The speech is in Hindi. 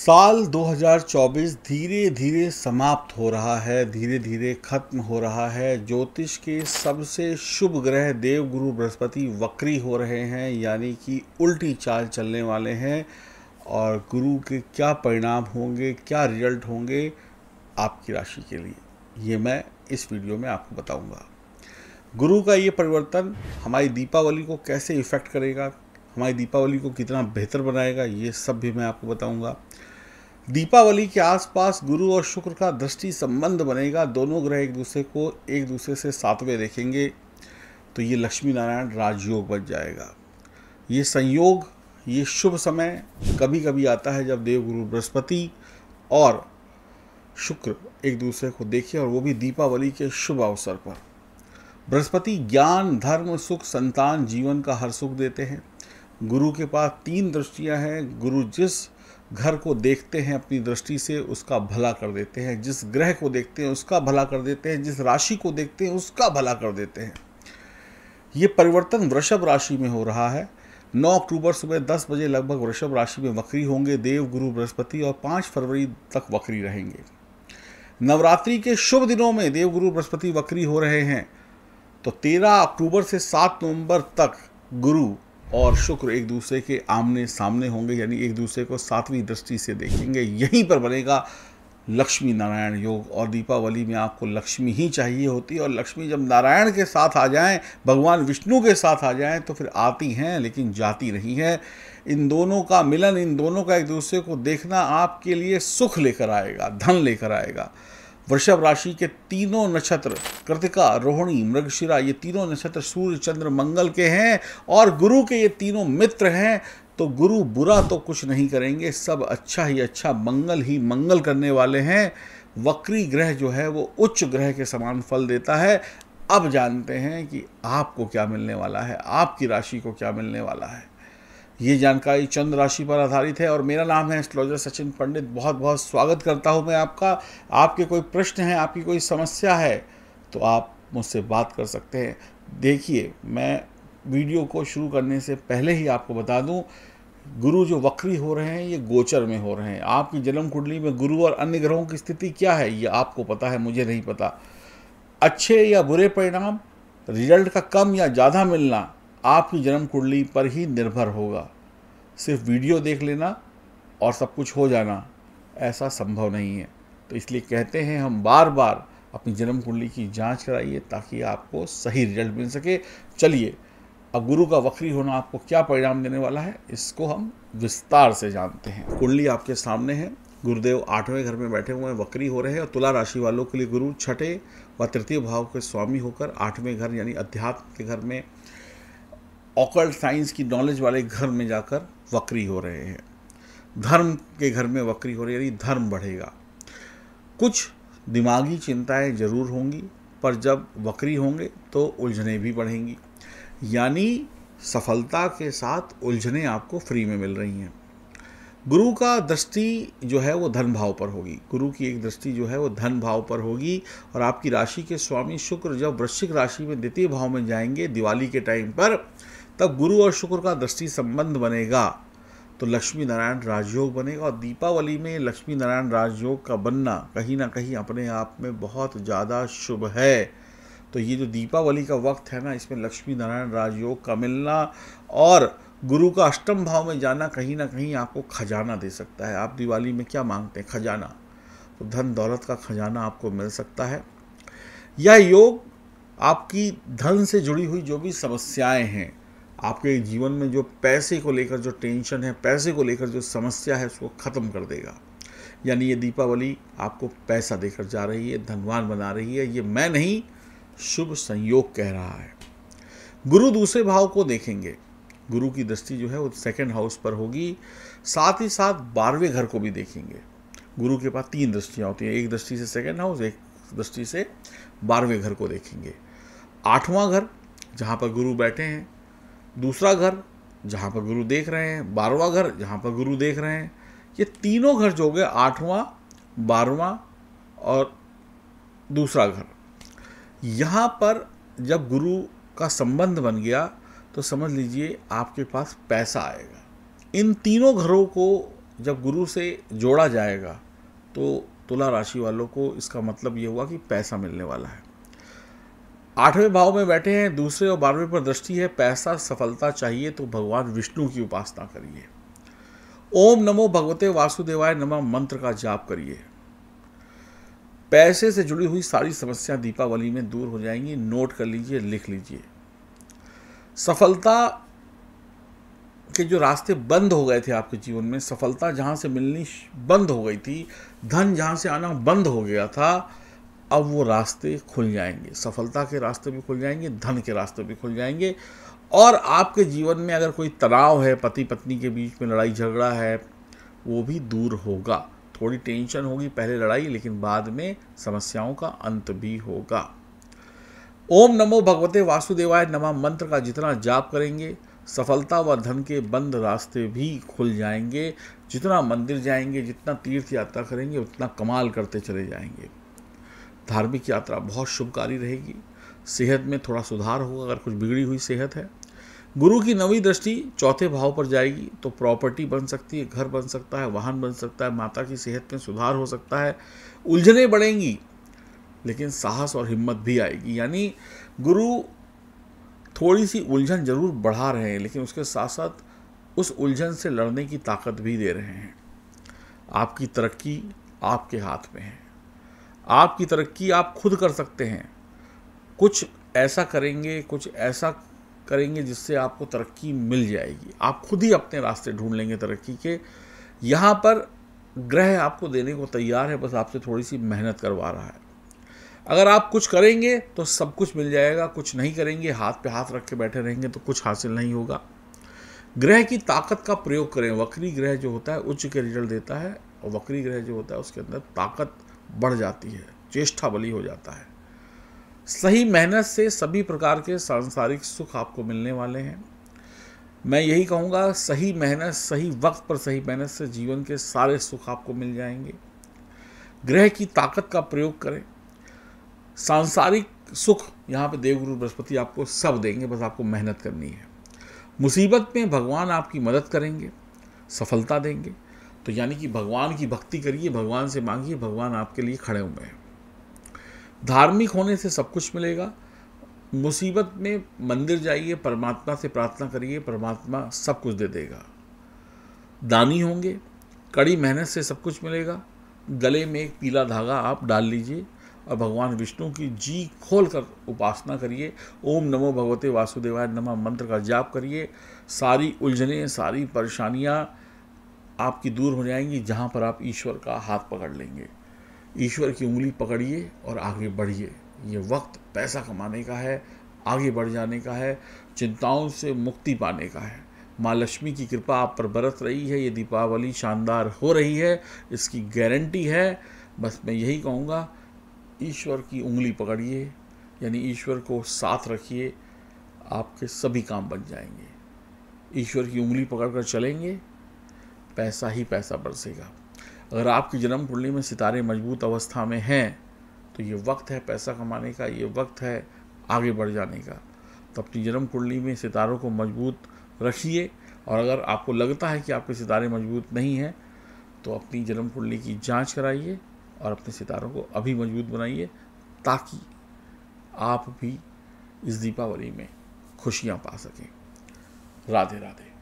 साल 2024 धीरे धीरे समाप्त हो रहा है, धीरे धीरे खत्म हो रहा है। ज्योतिष के सबसे शुभ ग्रह देवगुरु बृहस्पति वक्री हो रहे हैं, यानी कि उल्टी चाल चलने वाले हैं। और गुरु के क्या परिणाम होंगे, क्या रिजल्ट होंगे आपकी राशि के लिए, ये मैं इस वीडियो में आपको बताऊंगा। गुरु का ये परिवर्तन हमारी दीपावली को कैसे इफ़ेक्ट करेगा, हमारी दीपावली को कितना बेहतर बनाएगा, ये सब भी मैं आपको बताऊंगा। दीपावली के आसपास गुरु और शुक्र का दृष्टि संबंध बनेगा। दोनों ग्रह एक दूसरे से सातवें देखेंगे तो ये लक्ष्मी नारायण राजयोग बन जाएगा। ये संयोग, ये शुभ समय कभी कभी आता है जब देवगुरु बृहस्पति और शुक्र एक दूसरे को देखें, और वो भी दीपावली के शुभ अवसर पर। बृहस्पति ज्ञान, धर्म, सुख, संतान, जीवन का हर सुख देते हैं। गुरु के पास 3 दृष्टियां हैं। गुरु जिस घर को देखते हैं अपनी दृष्टि से उसका भला कर देते हैं, जिस ग्रह को देखते हैं उसका भला कर देते हैं, जिस राशि को देखते हैं उसका भला कर देते हैं। ये परिवर्तन वृषभ राशि में हो रहा है। 9 अक्टूबर सुबह 10 बजे लगभग वृषभ राशि में वक्री होंगे देव गुरु बृहस्पति, और 5 फरवरी तक वक्री रहेंगे। नवरात्रि के शुभ दिनों में देवगुरु बृहस्पति वक्री हो रहे हैं, तो 13 अक्टूबर से 7 नवंबर तक गुरु और शुक्र एक दूसरे के आमने सामने होंगे, यानी एक दूसरे को 7वीं दृष्टि से देखेंगे। यहीं पर बनेगा लक्ष्मी नारायण योग। और दीपावली में आपको लक्ष्मी ही चाहिए होती है, और लक्ष्मी जब नारायण के साथ आ जाएं, भगवान विष्णु के साथ आ जाएं, तो फिर आती हैं लेकिन जाती नहीं है। इन दोनों का मिलन, इन दोनों का एक दूसरे को देखना आपके लिए सुख लेकर आएगा, धन लेकर आएगा। वृषभ राशि के तीनों नक्षत्र कृतिका, रोहिणी, मृगशिरा, ये तीनों नक्षत्र सूर्य, चंद्र, मंगल के हैं, और गुरु के ये तीनों मित्र हैं। तो गुरु बुरा तो कुछ नहीं करेंगे, सब अच्छा ही अच्छा, मंगल ही मंगल करने वाले हैं। वक्री ग्रह जो है वो उच्च ग्रह के समान फल देता है। अब जानते हैं कि आपको क्या मिलने वाला है, आपकी राशि को क्या मिलने वाला है। ये जानकारी चंद्र राशि पर आधारित है, और मेरा नाम है एस्ट्रोलॉजर सचिन पंडित। बहुत बहुत स्वागत करता हूँ मैं आपका। आपके कोई प्रश्न है, आपकी कोई समस्या है, तो आप मुझसे बात कर सकते हैं। देखिए, मैं वीडियो को शुरू करने से पहले ही आपको बता दूं, गुरु जो वक्री हो रहे हैं ये गोचर में हो रहे हैं। आपकी जन्म कुंडली में गुरु और अन्य ग्रहों की स्थिति क्या है ये आपको पता है, मुझे नहीं पता। अच्छे या बुरे परिणाम, रिजल्ट का कम या ज़्यादा मिलना आपकी जन्म कुंडली पर ही निर्भर होगा। सिर्फ वीडियो देख लेना और सब कुछ हो जाना, ऐसा संभव नहीं है। तो इसलिए कहते हैं हम बार बार अपनी जन्म कुंडली की जांच कराइए, ताकि आपको सही रिजल्ट मिल सके। चलिए, अब गुरु का वक्री होना आपको क्या परिणाम देने वाला है, इसको हम विस्तार से जानते हैं। कुंडली आपके सामने है। गुरुदेव 8वें घर में बैठे हुए हैं, वक्री हो रहे हैं। और तुला राशि वालों के लिए गुरु 6ठे व तृतीय भाव के स्वामी होकर 8वें घर यानी अध्यात्म के घर में, ऑकल्ट साइंस की नॉलेज वाले घर में जाकर वक्री हो रहे हैं। धर्म के घर में वक्री हो रही है, यानी धर्म बढ़ेगा। कुछ दिमागी चिंताएं जरूर होंगी, पर जब वक्री होंगे तो उलझनें भी बढ़ेंगी, यानी सफलता के साथ उलझनें आपको फ्री में मिल रही हैं। गुरु का दृष्टि जो है वो धन भाव पर होगी। गुरु की एक दृष्टि जो है वो धन भाव पर होगी, और आपकी राशि के स्वामी शुक्र जब वृश्चिक राशि में द्वितीय भाव में जाएंगे दिवाली के टाइम पर, तब गुरु और शुक्र का दृष्टि संबंध बनेगा, तो लक्ष्मी नारायण राजयोग बनेगा। और दीपावली में लक्ष्मी नारायण राजयोग का बनना कहीं ना कहीं अपने आप में बहुत ज़्यादा शुभ है। तो ये जो दीपावली का वक्त है ना, इसमें लक्ष्मी नारायण राजयोग का मिलना और गुरु का अष्टम भाव में जाना कहीं ना कहीं आपको खजाना दे सकता है। आप दिवाली में क्या मांगते हैं? खजाना। तो धन दौलत का खजाना आपको मिल सकता है। यह योग आपकी धन से जुड़ी हुई जो भी समस्याएं हैं, आपके जीवन में जो पैसे को लेकर जो टेंशन है, पैसे को लेकर जो समस्या है, उसको ख़त्म कर देगा। यानी ये दीपावली आपको पैसा देकर जा रही है, धनवान बना रही है। ये मैं नहीं, शुभ संयोग कह रहा है। गुरु दूसरे भाव को देखेंगे। गुरु की दृष्टि जो है वो 2nd हाउस पर होगी। साथ ही साथ 12वें घर को भी देखेंगे। गुरु के पास 3 दृष्टियाँ होती हैं, एक दृष्टि से 2nd हाउस, एक दृष्टि से 12वें घर को देखेंगे। 8वां घर जहाँ पर गुरु बैठे हैं, दूसरा घर जहाँ पर गुरु देख रहे हैं, 12वां घर जहाँ पर गुरु देख रहे हैं, ये तीनों घर जो हो गए 8वां, 12वां और दूसरा घर। यहाँ पर जब गुरु का संबंध बन गया तो समझ लीजिए आपके पास पैसा आएगा। इन तीनों घरों को जब गुरु से जोड़ा जाएगा तो तुला राशि वालों को इसका मतलब ये हुआ कि पैसा मिलने वाला है। 8वें भाव में बैठे हैं, दूसरे और 12वें पर दृष्टि है। पैसा सफलता चाहिए तो भगवान विष्णु की उपासना करिए। ओम नमो भगवते वासुदेवाय नमः मंत्र का जाप करिए। पैसे से जुड़ी हुई सारी समस्या दीपावली में दूर हो जाएंगी। नोट कर लीजिए, लिख लीजिए। सफलता के जो रास्ते बंद हो गए थे आपके जीवन में, सफलता जहां से मिलनी बंद हो गई थी, धन जहां से आना बंद हो गया था, अब वो रास्ते खुल जाएंगे। सफलता के रास्ते भी खुल जाएंगे, धन के रास्ते भी खुल जाएंगे। और आपके जीवन में अगर कोई तनाव है, पति पत्नी के बीच में लड़ाई झगड़ा है, वो भी दूर होगा। थोड़ी टेंशन होगी पहले लड़ाई, लेकिन बाद में समस्याओं का अंत भी होगा। ओम नमो भगवते वासुदेवाय नमः मंत्र का जितना जाप करेंगे, सफलता व धन के बंद रास्ते भी खुल जाएंगे। जितना मंदिर जाएंगे, जितना तीर्थ यात्रा करेंगे, उतना कमाल करते चले जाएंगे। धार्मिक यात्रा बहुत शुभकारी रहेगी। सेहत में थोड़ा सुधार होगा अगर कुछ बिगड़ी हुई सेहत है। गुरु की 9वीं दृष्टि 4थे भाव पर जाएगी तो प्रॉपर्टी बन सकती है, घर बन सकता है, वाहन बन सकता है, माता की सेहत में सुधार हो सकता है। उलझनें बढ़ेंगी लेकिन साहस और हिम्मत भी आएगी। यानी गुरु थोड़ी सी उलझन जरूर बढ़ा रहे हैं, लेकिन उसके साथ साथ उस उलझन से लड़ने की ताकत भी दे रहे हैं। आपकी तरक्की आपके हाथ में है। आपकी तरक्की आप खुद कर सकते हैं। कुछ ऐसा करेंगे जिससे आपको तरक्की मिल जाएगी। आप खुद ही अपने रास्ते ढूंढ लेंगे तरक्की के। यहाँ पर ग्रह आपको देने को तैयार है, बस आपसे थोड़ी सी मेहनत करवा रहा है। अगर आप कुछ करेंगे तो सब कुछ मिल जाएगा, कुछ नहीं करेंगे, हाथ पे हाथ रख के बैठे रहेंगे तो कुछ हासिल नहीं होगा। ग्रह की ताकत का प्रयोग करें। वक्री ग्रह जो होता है उच्च के रिजल्ट देता है, और वक्री ग्रह जो होता है उसके अंदर ताकत बढ़ जाती है, चेष्टा बली हो जाता है। सही मेहनत से सभी प्रकार के सांसारिक सुख आपको मिलने वाले हैं। मैं यही कहूँगा, सही मेहनत, सही वक्त पर सही मेहनत से जीवन के सारे सुख आपको मिल जाएंगे। ग्रह की ताकत का प्रयोग करें। सांसारिक सुख यहाँ पे देवगुरु बृहस्पति आपको सब देंगे, बस आपको मेहनत करनी है। मुसीबत में भगवान आपकी मदद करेंगे, सफलता देंगे। तो यानी कि भगवान की भक्ति करिए, भगवान से मांगिए, भगवान आपके लिए खड़े हुए हैं। धार्मिक होने से सब कुछ मिलेगा। मुसीबत में मंदिर जाइए, परमात्मा से प्रार्थना करिए, परमात्मा सब कुछ दे देगा। दानी होंगे, कड़ी मेहनत से सब कुछ मिलेगा। गले में एक पीला धागा आप डाल लीजिए और भगवान विष्णु की जी खोल कर उपासना करिए। ओम नमो भगवते वासुदेवाय नमः मंत्र का जाप करिए। सारी उलझनें, सारी परेशानियाँ आपकी दूर हो जाएंगी, जहाँ पर आप ईश्वर का हाथ पकड़ लेंगे। ईश्वर की उंगली पकड़िए और आगे बढ़िए। ये वक्त पैसा कमाने का है, आगे बढ़ जाने का है, चिंताओं से मुक्ति पाने का है। माँ लक्ष्मी की कृपा आप पर बरस रही है। ये दीपावली शानदार हो रही है, इसकी गारंटी है। बस मैं यही कहूँगा, ईश्वर की उंगली पकड़िए, यानी ईश्वर को साथ रखिए, आपके सभी काम बन जाएंगे। ईश्वर की उंगली पकड़कर चलेंगे, पैसा ही पैसा बरसेगा। अगर आपकी जन्म कुंडली में सितारे मजबूत अवस्था में हैं तो ये वक्त है पैसा कमाने का, ये वक्त है आगे बढ़ जाने का। तो अपनी जन्म कुंडली में सितारों को मजबूत रखिए। और अगर आपको लगता है कि आपके सितारे मजबूत नहीं हैं तो अपनी जन्म कुंडली की जांच कराइए और अपने सितारों को अभी मजबूत बनाइए, ताकि आप भी इस दीपावली में खुशियां पा सकें। राधे राधे।